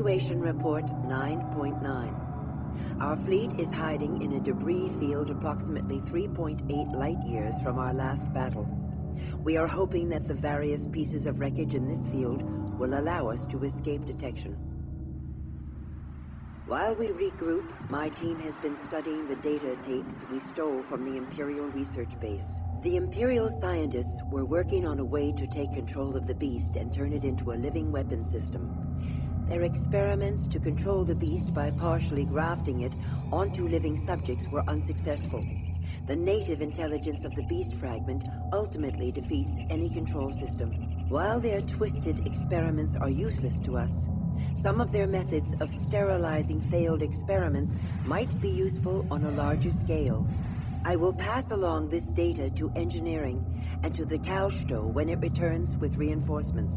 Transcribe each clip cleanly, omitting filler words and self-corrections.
Situation report 9.9. Our fleet is hiding in a debris field approximately 3.8 light years from our last battle. We are hoping that the various pieces of wreckage in this field will allow us to escape detection. While we regroup, my team has been studying the data tapes we stole from the Imperial research base. The Imperial scientists were working on a way to take control of the beast and turn it into a living weapon system. Their experiments to control the beast by partially grafting it onto living subjects were unsuccessful. The native intelligence of the beast fragment ultimately defeats any control system. While their twisted experiments are useless to us, some of their methods of sterilizing failed experiments might be useful on a larger scale. I will pass along this data to engineering and to the Kalsto when it returns with reinforcements.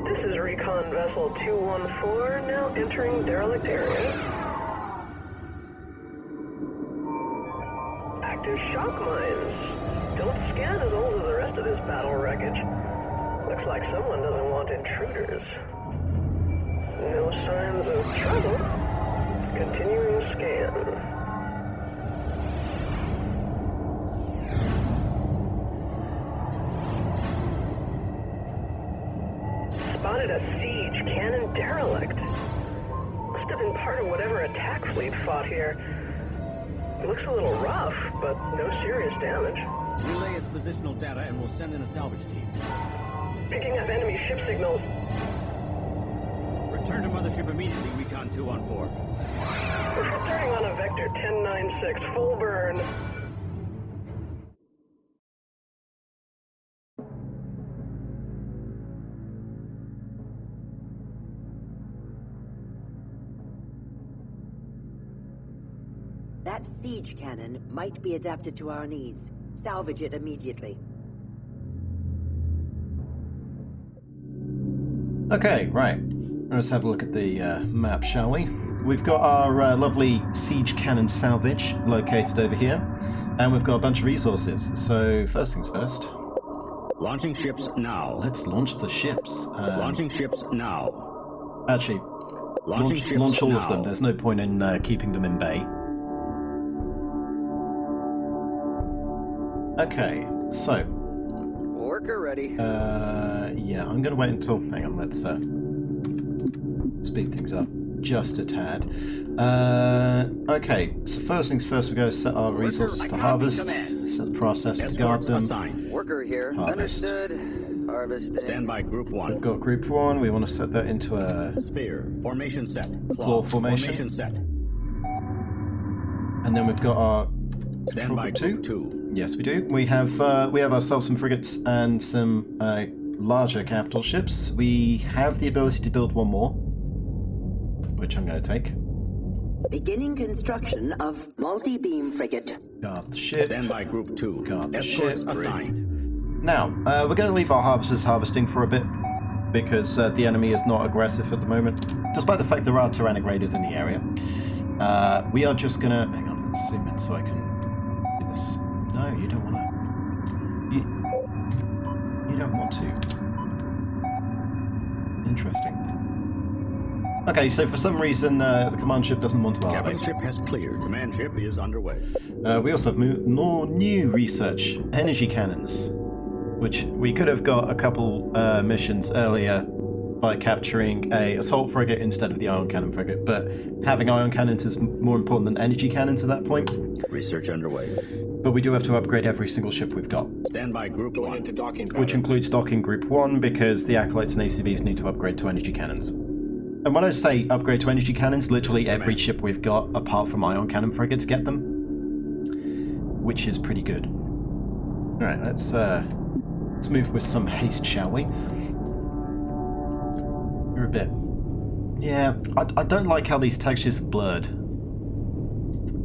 This is Recon Vessel 214, now entering derelict area. Active shock mines. Don't scan as old as the rest of this battle wreckage. Looks like someone doesn't want intruders. No signs of trouble. Continuing scan. Spotted a siege cannon derelict. Must have been part of whatever attack fleet fought here. It looks a little rough, but no serious damage. Relay its positional data and we'll send in a salvage team. Picking up enemy ship signals. Return to mothership immediately, Recon 214. We're returning on a Vector 1096, full burn. That siege cannon might be adapted to our needs. Salvage it immediately. Okay, right. Let's have a look at the map, shall we? We've got our lovely siege cannon salvage located over here, and we've got a bunch of resources. So first things first. Launching ships now. Let's launch the ships. Launching ships now. Actually, launch all of them. There's no point in keeping them in bay. Okay, so. Worker ready. Yeah, I'm gonna wait until. Hang on, let's speed things up just a tad. Okay, so first things first, we're going to set our resources to harvest, set the process to guard them. Worker here. Harvest. Understood. Harvesting. Stand by Group 1. We've got Group 1, we want to set that into a Sphere. Formation set. claw formation. Formation set. And then we've got our Stand by Group 2. Yes, we do. We have ourselves some frigates and some larger capital ships. We have the ability to build one more, which I'm going to take. Beginning construction of multi-beam frigate. Guard the ship. Stand by Group 2. Guard the Escorts ship. assigned. Now, we're going to leave our harvesters harvesting for a bit, because the enemy is not aggressive at the moment, despite the fact there are Tyrannic Raiders in the area. We are just going to... Hang on, let's zoom in so I can do this. No, you don't want to. You don't want to. Interesting. Okay, so for some reason the command ship doesn't want to Cabin elevate. ship has cleared. Command ship is underway. We also have more new research, energy cannons, which we could have got a couple missions earlier by capturing a assault frigate instead of the ion cannon frigate, but having ion cannons is more important than energy cannons at that point. Research underway. But we do have to upgrade every single ship we've got. Stand by Group 1. Which includes docking Group 1, because the Acolytes and ACVs need to upgrade to energy cannons. And when I say upgrade to energy cannons, literally every ship we've got, apart from ion cannon frigates, get them. Which is pretty good. Alright, let's move with some haste, shall we? You're a bit... Yeah, I don't like how these textures are blurred.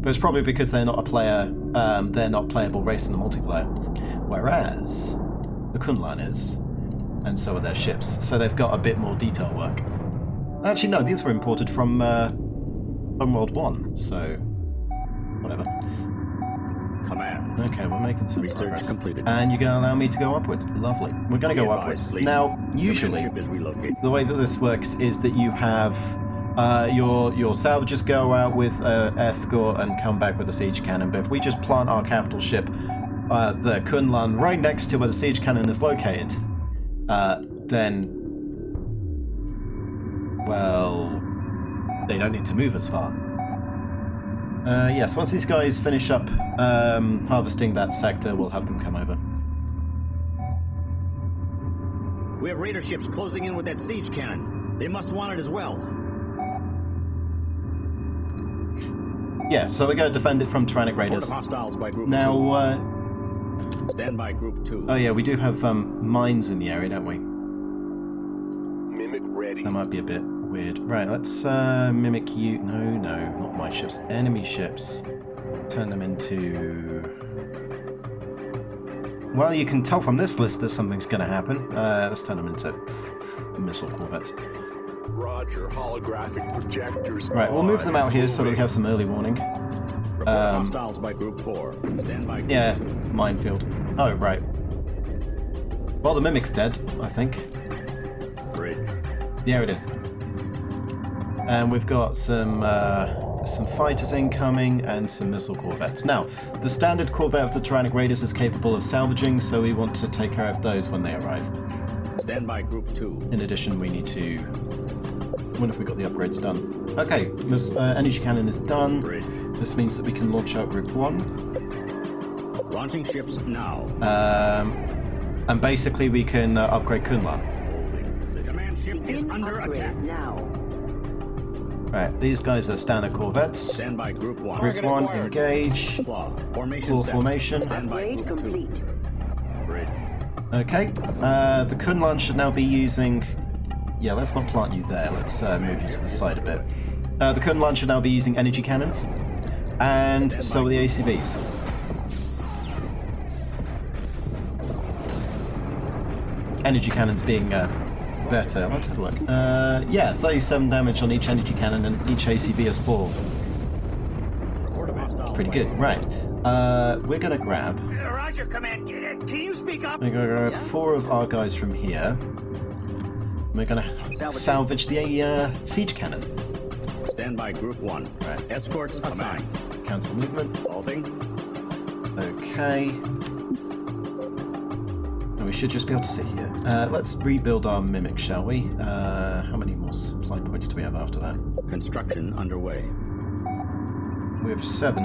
But it's probably because they're not a player, they're not playable race in the multiplayer. Whereas the Kuun-Lan is, and so are their ships, so they've got a bit more detail work. Actually, no, these were imported from Homeworld 1, so whatever. Command. Okay, we're making some Research progress. completed. And you're going to allow me to go upwards. Lovely. We're going to go upwards. Now, usually, Ship is relocated. the way that this works is that you have your salvages go out with escort and come back with a siege cannon. But if we just plant our capital ship, the Kuun-Lan, right next to where the siege cannon is located, then, well, they don't need to move as far. Yes, once these guys finish up harvesting that sector, we'll have them come over. We have raider ships closing in with that siege cannon. They must want it as well. Yeah, so we're going to defend it from tyrannic Report raiders. of hostiles by group Now, 2. Stand by group 2. oh yeah, we do have mines in the area, don't we? Mimic ready. That might be a bit weird. Right, let's mimic you. No, not my ships. Enemy ships. Turn them into... Well, you can tell from this list that something's going to happen. Let's turn them into missile corvettes. Roger, holographic projectors. Right, we'll move them out here so that we have some early warning. Report of hostiles by group 4. Stand by group Yeah, 2. minefield. Oh, right. Well, the mimic's dead, I think. Bridge. Yeah, it is. And we've got some fighters incoming and some missile corvettes. Now, the standard corvette of the Tyrannic Raiders is capable of salvaging, so we want to take care of those when they arrive. Stand by group 2. In addition, we need to... When have we got the upgrades done? Okay, this energy cannon is done. Bridge. This means that we can launch out Group 1. Launching ships now. And basically we can upgrade Kuun-Lan. Command ship is Begin under upgrade attack. now. Right, these guys are standard corvettes. Stand by group 1. Group 1, engage. Claw. Formation Claw set. formation. Stand by Upgrade group 2. complete. Bridge. Okay, the Kuun-Lan should now be using... Yeah, let's not plant you there, let's move you to the side a bit. The Kuun-Lan should now be using energy cannons, and so are the ACVs. Energy cannons being better. Let's have a look. Yeah, 37 damage on each energy cannon, and each ACV has 4. Report of hostiles Pretty by good, group right. We're gonna grab... Roger, Command. Can you speak up? We're gonna grab 4 of our guys from here. We're gonna salvage the siege cannon. Stand by group 1. Right. Escorts assigned. Cancel movement. Halting. Okay. And we should just be able to sit here. Let's rebuild our mimic, shall we? How many more supply points do we have after that? Construction underway. We have 7.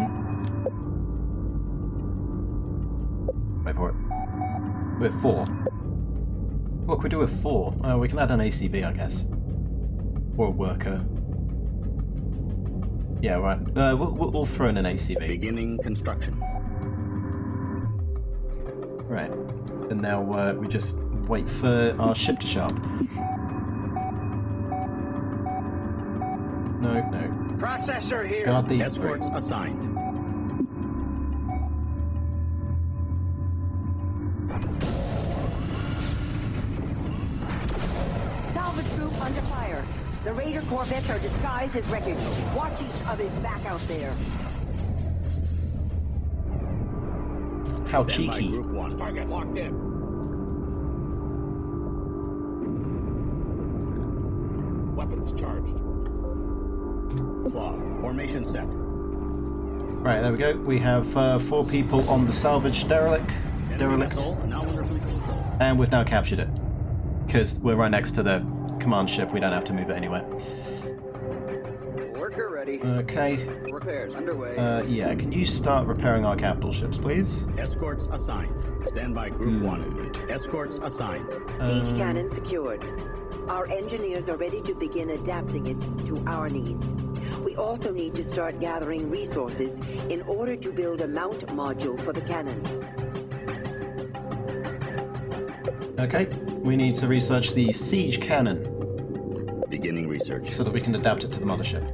Wait for it. We have 4. Look, we do have 4. We can add an ACV, I guess. Or a worker. Yeah, right. We'll throw in an ACV. Beginning construction. Right. And now we just wait for our ship to show up. No. Processor here. Guard these 3. Escorts assigned. Salvage group under fire. The Raider corvettes are disguised as wreckage. Watch each other's back out there. How Stand by cheeky. group 1. Target locked in. Weapons charged. Claw. Formation set. Right, there we go. We have 4 people on the salvage derelict. Enemy vessel now under fleet control. And we've now captured it. Because we're right next to the command ship, we don't have to move it anywhere. Worker ready. Okay. Repairs underway. Yeah, can you start repairing our capital ships, please? Escorts assigned. Stand by group 1. Escorts assigned. Siege cannon secured. Our engineers are ready to begin adapting it to our needs. We also need to start gathering resources in order to build a mount module for the cannon. Okay, we need to research the siege cannon Beginning research. so that we can adapt it to the mothership.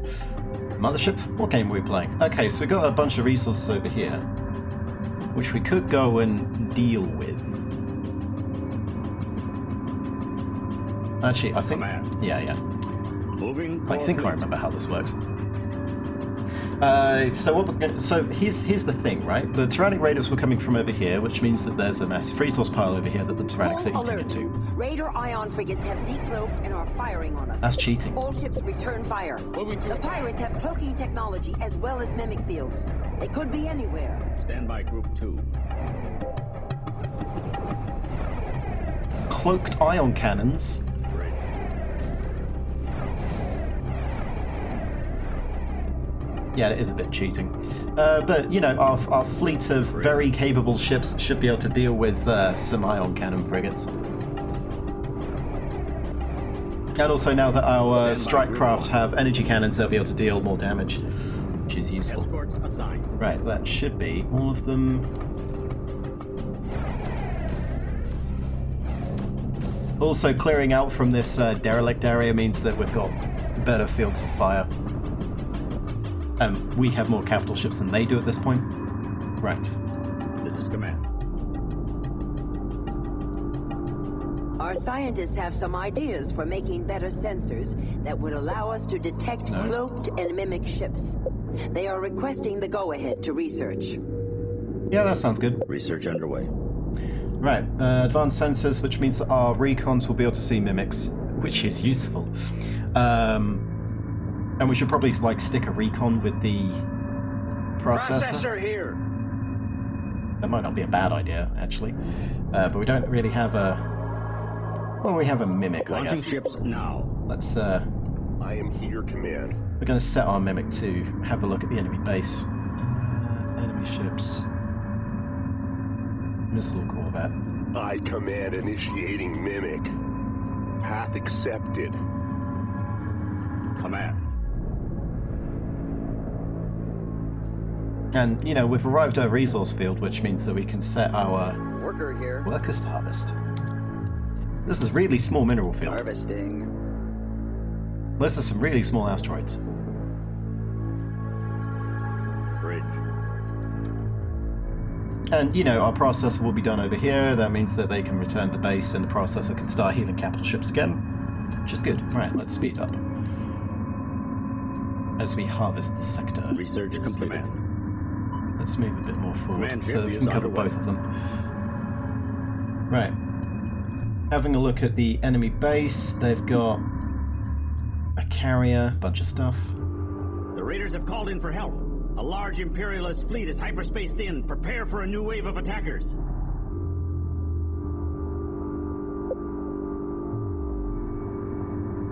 Mothership? What game are we playing? Okay, so we got a bunch of resources over here, which we could go and deal with. Actually, I think... Command. Yeah. Moving. I think I remember how this works. So here's the thing, right? The Tyrannic Raiders were coming from over here, which means that there's a massive resource pile over here that the Tyrannics are eating into. Raider ion frigates have decloaked and are firing on us. That's cheating. All ships return fire. The pirates have cloaking technology as well as mimic fields. They could be anywhere. Stand by Group 2. Cloaked ion cannons. Yeah, it is a bit cheating. But, you know, our fleet of very capable ships should be able to deal with some ion cannon frigates. And also now that our strike craft have energy cannons, they'll be able to deal more damage, which is useful. Escorts assigned. Right, that should be all of them. Also, clearing out from this derelict area means that we've got better fields of fire. We have more capital ships than they do at this point. Right. This is command. Our scientists have some ideas for making better sensors that would allow us to detect cloaked and mimic ships. They are requesting the go-ahead to research. Yeah, that sounds good. Research underway. Right, advanced sensors, which means that our recons will be able to see mimics, which is useful. And we should probably like stick a recon with the processor. Here. That might not be a bad idea, actually. But we don't really have a. Well, we have a mimic, I Launching guess. ships now. Let's. I am here, command. We're going to set our mimic to have a look at the enemy base. Enemy ships. Missile Corvette. I command initiating mimic. Path accepted. Command. And, you know, we've arrived at a resource field, which means that we can set our Worker here. workers to harvest. This is really small mineral field. Harvesting. This is some really small asteroids. Bridge. And, you know, our processor will be done over here. That means that they can return to base and the processor can start healing capital ships again, which is good. Right, let's speed up as we harvest the sector. Research completed. Let's move a bit more forward Command so ship we is can cover underway. both of them. Right. Having a look at the enemy base, they've got a carrier, bunch of stuff. The Raiders have called in for help. A large Imperialist fleet is hyperspaced in. Prepare for a new wave of attackers.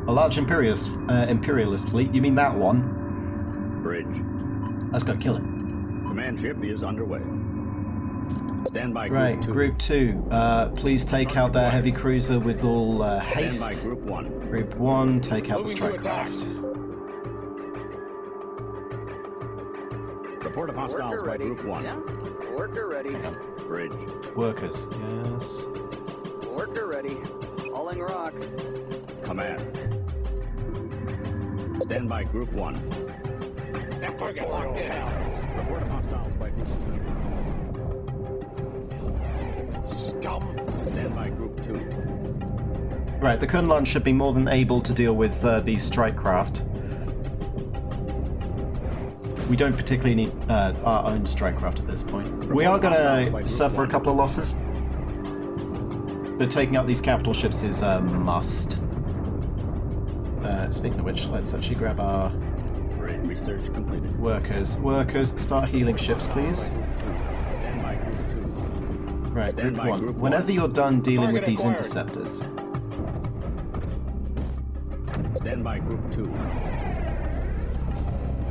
A large imperialist fleet? You mean that one? Bridge. Let's go kill it. Command ship is underway. Stand by Group Right, 2. Group 2. Please take out their heavy cruiser with all Stand by haste. Group 1. Group 1, take out the Moving to strike attack. craft. Report of hostiles Worker by ready. Group 1. Yeah. Worker ready. Bridge. Workers, yes. Worker ready. Hauling rock. Command. Stand by Group 1. That target locked in. Report of hostiles by Group 2. Scum. Stand by Group 2. Right, the Kuun-Lan should be more than able to deal with these strike craft. We don't particularly need our own strike craft at this point. We are going to suffer a couple of losses. But taking out these capital ships is a must. Speaking of which, let's actually grab our Research completed. workers. Workers, start healing ships, please. Stand by Group 2. Right, Stand Group by 1. Group one. Whenever you're done dealing with Target these acquired. interceptors, Stand by Group 2.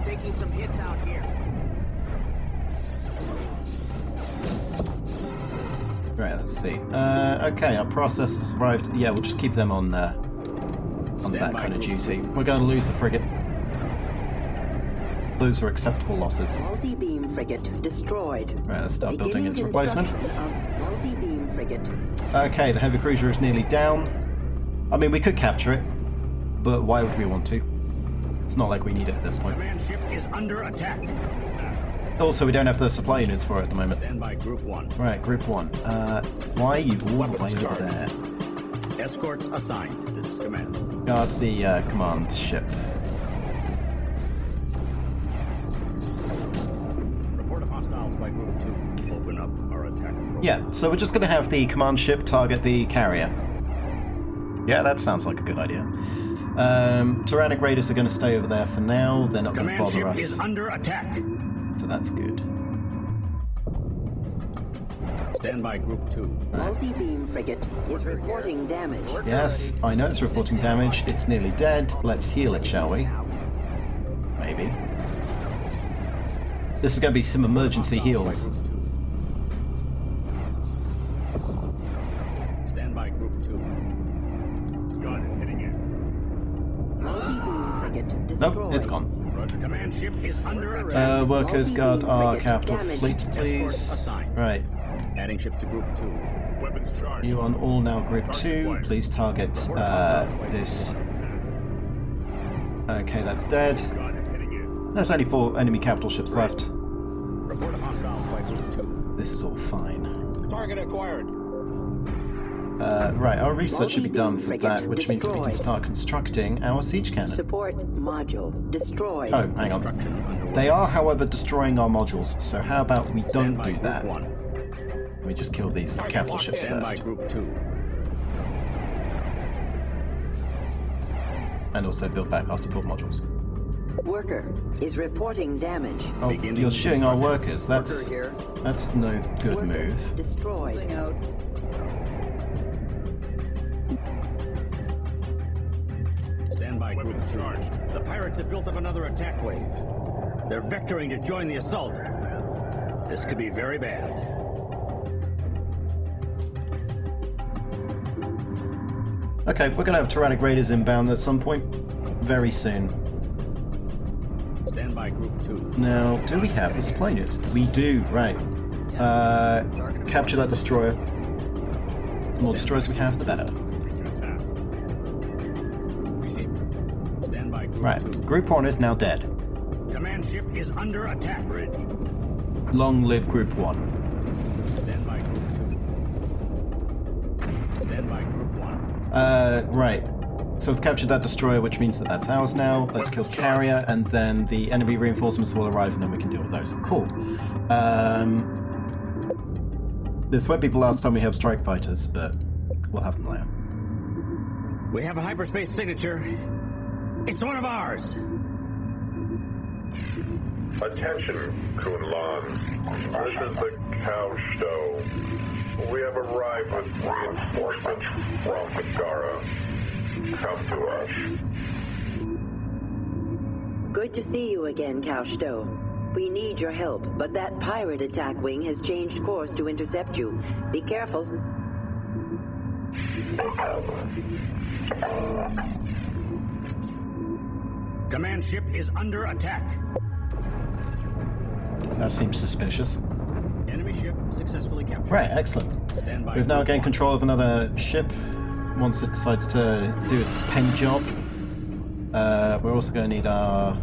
Taking some hits out here. right, let's see. Okay, our processors arrived. Yeah, we'll just keep them on that by kind of Group duty. We're going to lose the frigate. Those are acceptable losses. Multi-beam frigate destroyed. Right, let's start building Beginning its replacement. construction of multi-beam frigate. Okay, the heavy cruiser is nearly down. I mean, we could capture it, but why would we want to? It's not like we need it at this point. Command ship is under attack. Also, we don't have the supply units for it at the moment. Stand by Group 1. Right, Group 1. Why are you all the way over there? Escorts assigned. This is command. Guards the command ship. Report of hostiles by Group 2. Open up our attack program. Yeah, so we're just going to have the command ship target the carrier. Yeah, that sounds like a good idea. Tyrannic Raiders are going to stay over there for now. They're not going to Command bother ship us. is under attack. So that's good. Stand by Group 2. Multi-beam frigate is reporting damage. Yes, I know it's reporting damage. It's nearly dead. Let's heal it, shall we? Maybe. This is going to be some emergency heals. Stand by Group 2. Gun hitting it. Multi-beam frigate destroyed. Nope, it's gone. Command ship is under attack. Workers guard our capital fleet, please. Assigned. Right. Adding ships to Group 2. Weapons charged. You on all now Group 2. Please target this. Okay, that's dead. Gun hitting it. There's only 4 enemy capital ships left. Report of hostiles by Group 2. This is all fine. Target acquired. Right, our research should be done for that, which means we can start constructing our siege cannon. Support module destroyed. Oh, hang on. Construction underway. They are, however, destroying our modules, so how about we don't Stand by do Group that? 1. We just kill these capital ships Stand by first. Group 2. And also build back our support modules. Worker is reporting damage. Oh, Beginning you're shooting our construction. workers. Worker here. That's no good Worker move. destroyed. Moving out. Stand by Group 2. charged. The pirates have built up another attack wave. They're vectoring to join the assault. This could be very bad. Okay, we're gonna have Tyrannic Raiders inbound at some point. Very soon. Stand by Group 2. Now, do we have the supply units? We do, right. Capture that destroyer. The more destroyers we have, the better. Stand by Group Right, 2. Group 1 is now dead. Command ship is under attack. Bridge. Long live Group 1. Stand by Group 2. Stand by Group 1. Right. So we've captured that destroyer, which means that that's ours now. Let's kill carrier, and then the enemy reinforcements will arrive, and then we can deal with those. Cool. This won't be the last time we have strike fighters, but we'll have them later. We have a hyperspace signature. It's one of ours. Attention, Kuun-Lan. This is the cow stow. We have arrived with reinforcements from Hiigaran. Come to us. Good to see you again, Kausto. We need your help, but that pirate attack wing has changed course to intercept you. Be careful. Command ship is under attack. That seems suspicious. Enemy ship successfully captured. Right, excellent. Stand by We've now Group gained 1. control of another ship once it decides to do its pen job. We're also going to need our...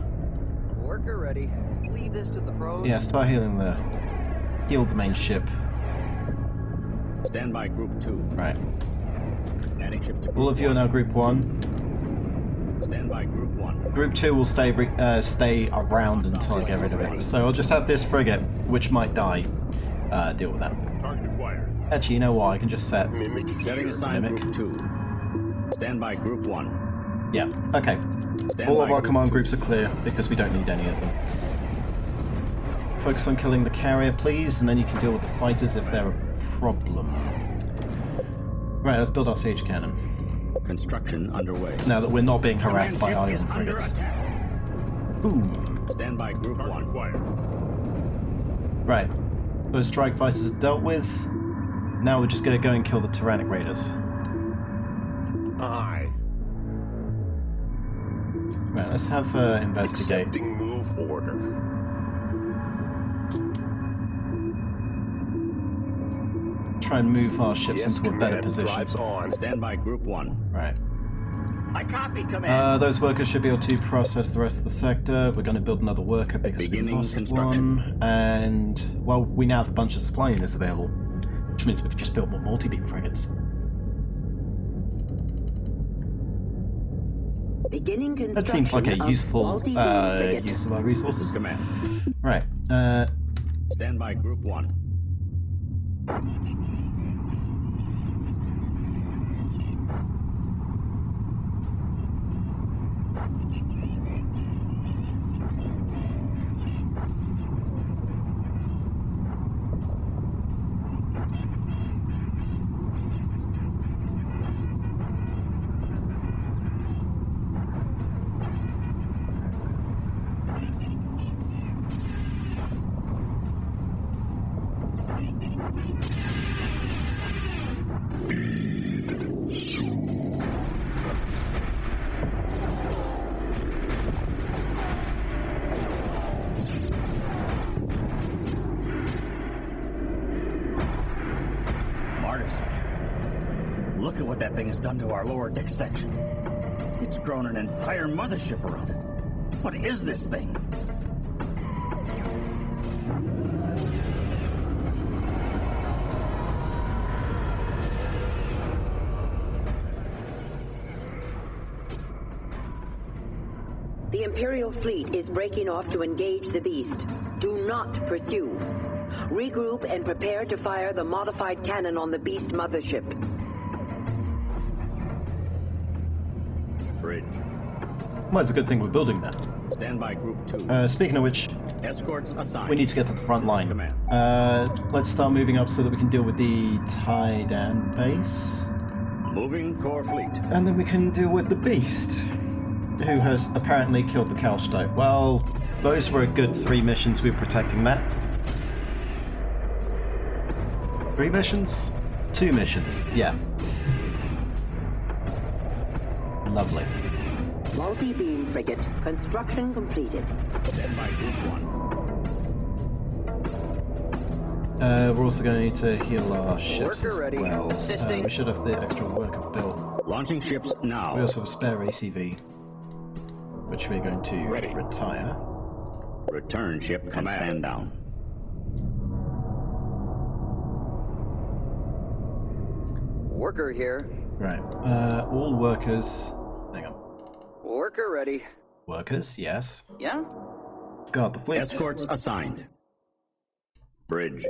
Worker ready. Leave this to the pros. Yeah, start healing the... Heal the main ship. Stand by Group 2. Right. Adding ships to Group All of you are 1. now Group 1. Stand by Group 1. Group 2 will stay around until I get rid of it. So I'll just have this frigate, which might die, deal with that. Target acquired. Actually, you know what? I can just set... Mimic Setting here. aside Mimic. Group 2. Stand by Group 1. Yeah, okay. Stand All by of our Group command 2. groups are clear, because we don't need any of them. Focus on killing the carrier, please, and then you can deal with the fighters if they're a problem. Right, let's build our siege cannon. Construction underway. Now that we're not being harassed by Command ship ion is under frigates. attack. Boom. Stand by Group Target 1. acquired. Right. Those strike fighters are dealt with. Now we're just going to go and kill the Tyrannic Raiders. Aye. Right, let's have investigate. Accepting move order. Try and move our ships Yes, into a better command. position. Drives on. Stand by Group 1. Right. I copy, Command. Those workers should be able to process the rest of the sector. We're going to build another worker because Beginning we lost construction. one. And, well, we now have a bunch of supply units available, which means we can just build more multi-beam frigates. Beginning construction That seems like a of useful faulty beam frigate. use of our resources. Command. Right. Stand by Group 1. Look at what that thing has done to our lower deck section. It's grown an entire mothership around it. What is this thing? The Imperial fleet is breaking off to engage the beast. Do not pursue. Regroup and prepare to fire the modified cannon on the beast mothership. Bridge. Well, it's a good thing we're building that. Stand by Group 2. Speaking of which, Escorts assigned. we need to get to the front line. Command. Let's start moving up so that we can deal with the Tidan base. Moving core fleet. And then we can deal with the beast, who has apparently killed the Kalsto. Well, those were a good 3 missions. We were protecting that. 3 missions? 2 missions, yeah. Lovely. Multi-beam frigate. Construction completed. Stand by Group 1. We're also going to need to heal our ships Worker as ready. well. Assisting. We should have the extra worker built. Launching ships now. We also have a spare ACV, which we're going to retire. Return ship and stand down. Worker here. Right. All workers. Hang on. Worker ready. Workers, yes. Yeah? Guard the fleet. Escorts assigned. Bridge.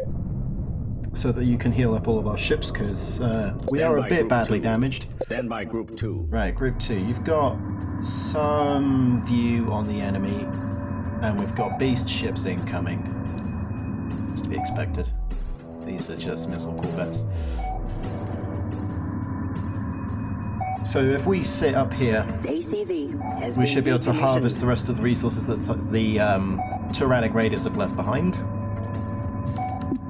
So that you can heal up all of our ships, because we Stand are a by bit Group badly 2. damaged. Stand by Group 2. Right, Group 2. You've got some view on the enemy, and we've got beast ships incoming. It's to be expected. These are just missile corvettes. So if we sit up here, ACV has we should be able to decommissioned. harvest the rest of the resources that the tyrannic raiders have left behind.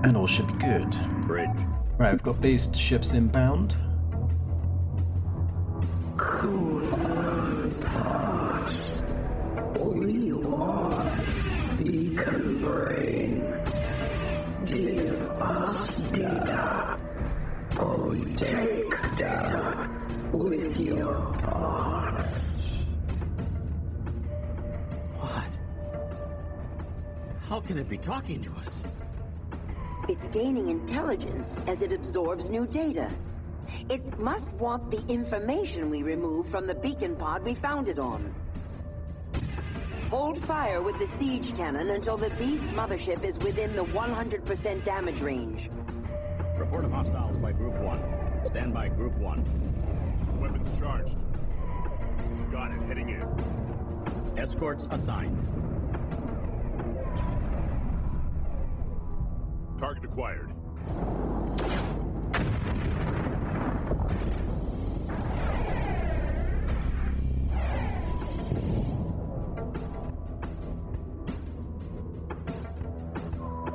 And all should be good. Bridge. Right, we've got beast ships inbound. Kuun-Lan parts. Only what we can bring. Give us data. Or take data with your parts. What? How can it be talking to us? It's gaining intelligence as it absorbs new data. It must want the information we removed from the beacon pod we found it on. Hold fire with the siege cannon until the beast mothership is within the 100% damage range. Report of hostiles by Group 1. Stand by Group 1. Weapons charged. Got it. Heading in. Escorts assigned. Target acquired.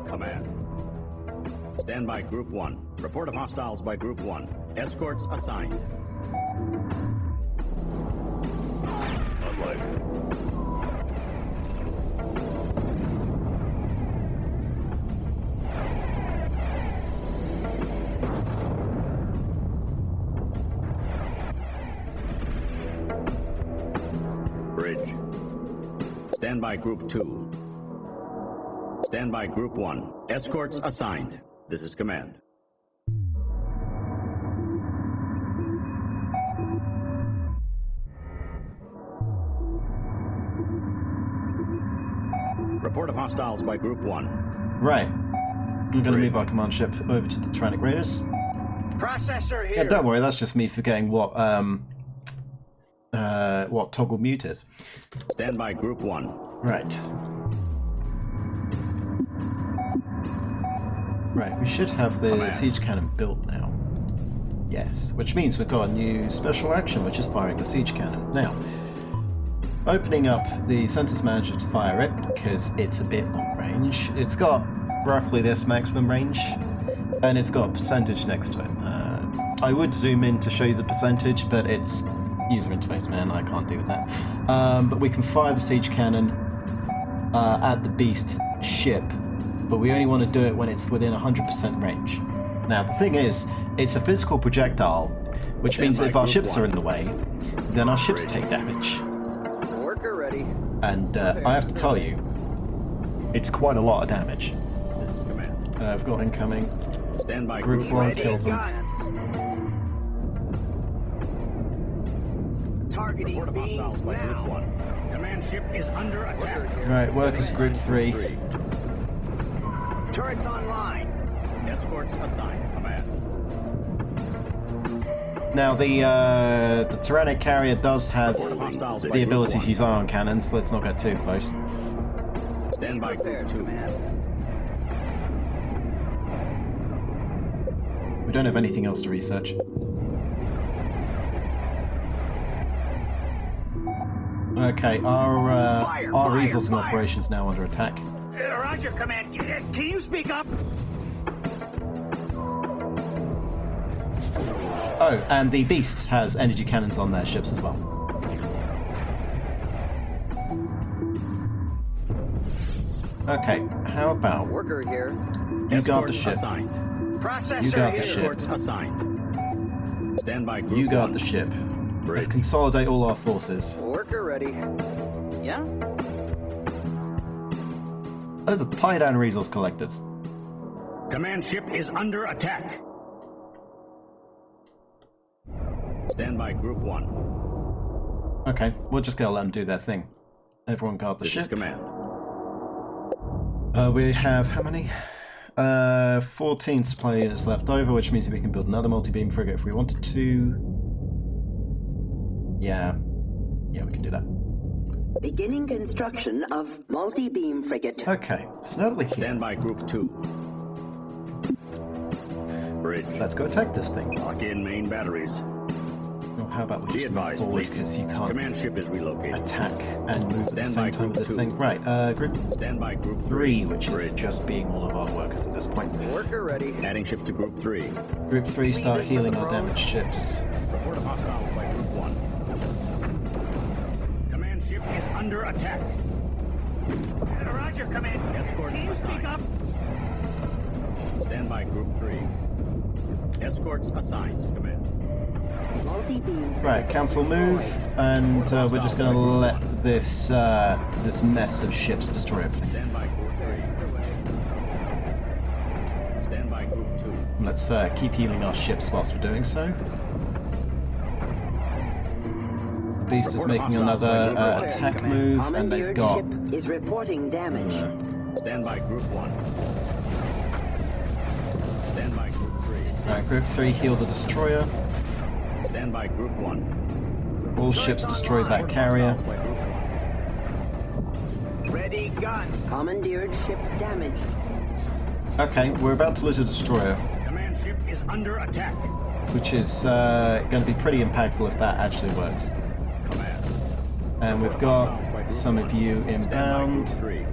Command. Stand by Group 1. Report of hostiles by Group 1. Escorts assigned. Unlikely. Bridge. Stand by Group 2. Stand by Group 1. Escorts assigned. This is command. Report of hostiles by Group 1. Right. I'm going to move our command ship over to the Tyrannic Raiders. Processor here. Yeah, don't worry, that's just me forgetting what toggle mute is. Stand by Group 1. Right. Right, we should have the Command. siege cannon built now. Yes, which means we've got a new special action, which is firing the siege cannon. Now, opening up the Census Manager to fire it, because it's a bit long range. It's got roughly this maximum range, and it's got a percentage next to it. I would zoom in to show you the percentage, but it's user interface, man, I can't do that. But we can fire the siege cannon at the beast ship, but we only want to do it when it's within 100% range. Now, the thing is, it's a physical projectile, which means that if our ships are in the way, then our ships take damage. Worker ready. And I have to tell you, it's quite a lot of damage. This is command. I've got incoming. Stand by Group 1, kill them. Targeting Report of hostiles by Group 1. Command ship is under attack. Right, workers Group 3. Turrets online. Escorts assigned. Command. Now, the Tyrannic carrier does have the ability to use ion cannons. Let's not get too close. Stand by Group 2. We don't have anything else to research. Okay, our resourcing operations now under attack. Roger, Command. Can you speak up? Oh, and the Beast has energy cannons on their ships as well. Okay, how about Worker here. you guard the Escorts ship? assigned. Processor You guard the here. ship. Escorts assigned. Stand by Group You guard 1. the ship. Bridge. Let's consolidate all our forces. Worker ready. Yeah? Those are tie-down resource collectors. Command ship is under attack. Stand by Group 1. Okay, we'll just go let them do their thing. Everyone guard the This is ship. command. We have how many? 14 supply units left over, which means we can build another multi-beam frigate if we wanted to. Yeah, we can do that. Beginning construction of multi-beam frigate. Okay, so now that we're here, Stand by Group 2. Bridge. let's go attack this thing. Lock in main batteries. Or how about we Be just move advised, forward, fleet. because you can't Command ship is relocated. attack and move at the Stand same by time with Group this 2. thing. Right, Group Stand by Group 3, which is Bridge. just being all of our workers at this point. Worker ready. Adding ships to Group 3. Group 3, start healing our damaged ships. Report of hostiles by Group 1. Command ship is under attack. Roger, Command. Escorts Can you speak assigned. up? Stand by Group 3. Escorts assigned. Command. Multi-beam Right, council move, and we're just going to let this this mess of ships destroy everything. Stand by Group 3. Stand by Group 2. Let's keep healing our ships whilst we're doing so. Beast is making another attack move, and they've got... ship is reporting damage. Stand by Group 1. Stand by Group 3. Right, Group 3, heal the destroyer. Stand by Group 1. All ships destroy that carrier. Hostiles by Group 1. Ready, gun. Commandeered ship damaged. Okay, we're about to lose a destroyer, Command ship is under attack. which is going to be pretty impactful if that actually works. Command. And we've got some of you Stand by Group inbound. 3.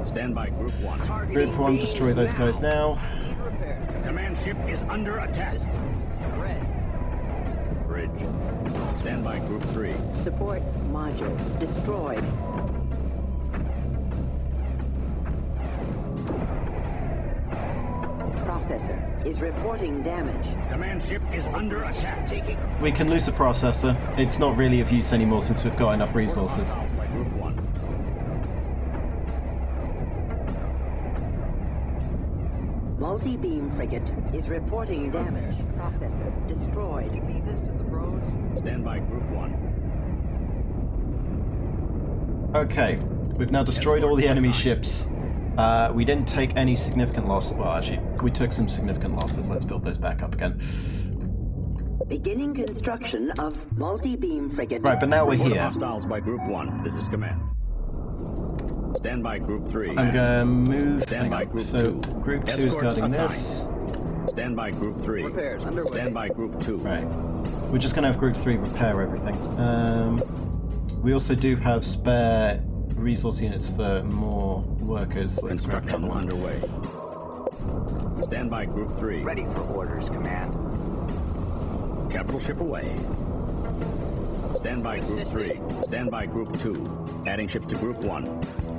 Stand by Group 1. Group 1, destroy those guys now. Command ship is under attack. Bridge. Stand by Group 3. Support module destroyed. Processor is reporting damage. Command ship is under attack. We can lose the processor. It's not really of use anymore since we've got enough resources. Hostiles by Group 1. Multi-beam frigate is reporting damage. Processor destroyed. Leave this to the pros. Stand by Group 1. Okay, we've now destroyed all the enemy ships. We didn't take any significant loss. Well, actually, we took some significant losses. Let's build those back up again. Beginning construction of multi-beam frigate. Right, but now we're Report of here. hostiles by Group 1. This is command. Stand by Group 3. I'm gonna move. Stand by Group 2. Group 2 is guarding this. Stand by Group 3. Repairs underway. Stand by Group 2. Right. We're just gonna have Group 3 repair everything. We also do have spare resource units for more workers. Let's grab Construction another one. underway. Stand by Group 3. Ready for orders, Command. Capital ship away. Stand by Group 3. Stand by Group 2. Adding ships to Group 1.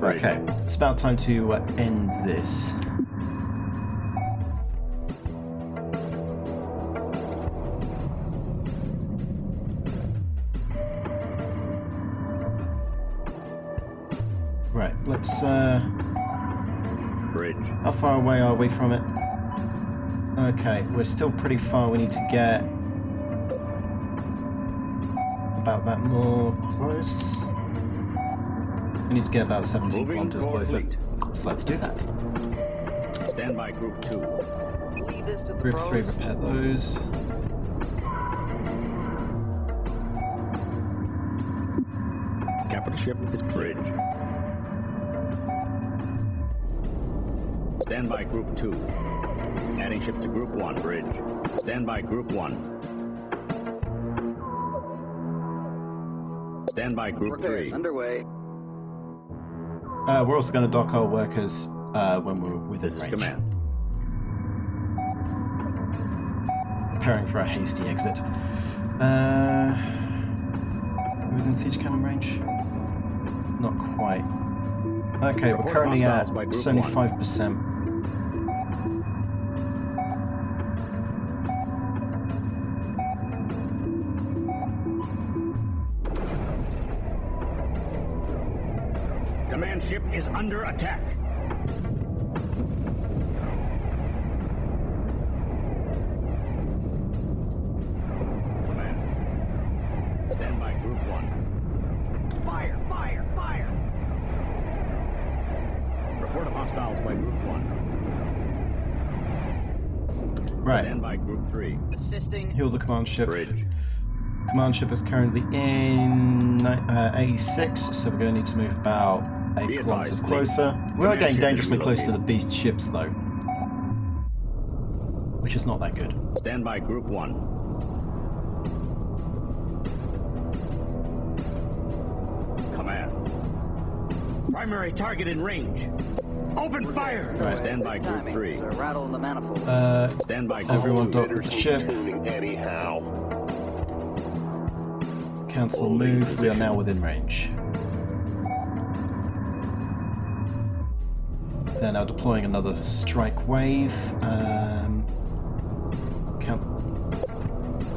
Bridge. Okay, it's about time to end this. Right, let's Bridge. how far away are we from it? Okay, we're still pretty far. We need to get about that more close. We need to get about 17 Moving kilometers core closer. fleet. So let's do that. Stand by Group 2. Leave this to the Group pros. 3, repair those. Capital ship is bridge. Stand by Group 2. Adding ships to Group 1. Bridge. Stand by Group 1. Stand by Group Repairs 3. underway. We're also going to dock our workers when we're within This is range. command. Preparing for a hasty exit. Within siege cannon range? Not quite. Okay, we're Report currently at hostiles by Group 75%. Command ship is under attack. Command. Stand by Group 1. Fire! Fire! Fire! Report of hostiles by Group 1. Right, Stand by Group 3. Assisting. heal the command ship. Bridge. Command ship is currently in 86, so we're going to need to move about 8 Be kilometers advised, closer. We are Command getting ship dangerously is close to the relocated. beast ships, though. Which is not that good. Stand by Group 1. Command. Primary target in range. Open fire! Right. Stand by Group Timing. 3. There's a rattle in the manifold. Stand by Group Everyone 2. dock with the ship. Anyhow. Cancel move. We are now within range. They're now deploying another strike wave.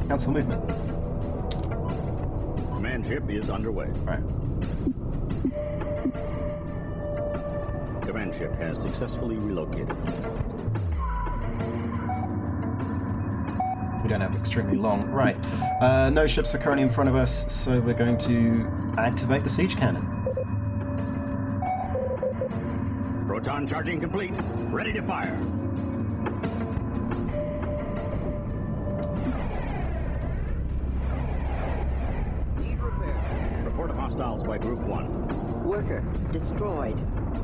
Cancel movement. Command ship is underway. Right. Command ship has successfully relocated. We don't have extremely long. Right. No ships are currently in front of us, so we're going to activate the siege cannon. Proton charging complete. Ready to fire. Need repair. Report of hostiles by Group 1. Worker destroyed.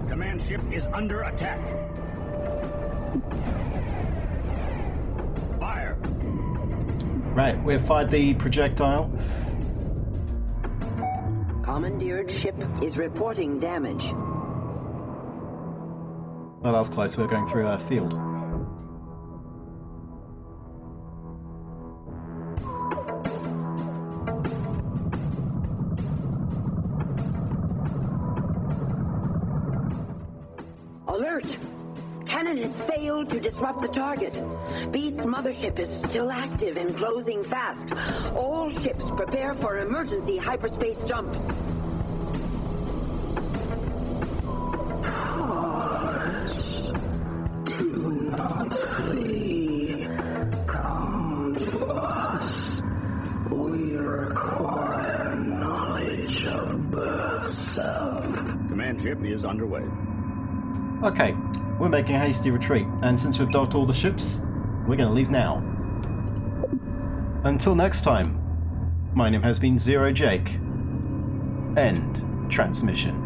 Command ship is under attack. Fire. Right, we've fired the projectile. Commandeered ship is reporting damage. Well, that was close. We're going through a field. Alert! Cannon has failed to disrupt the target. Beast's mothership is still active and closing fast. All ships prepare for emergency hyperspace jump. Pause. Do not flee. Come to us. We require knowledge of of birth self. Command ship is underway. Okay, we're making a hasty retreat, and since we've docked all the ships, we're going to leave now. Until next time, my name has been Zero Jake. End transmission.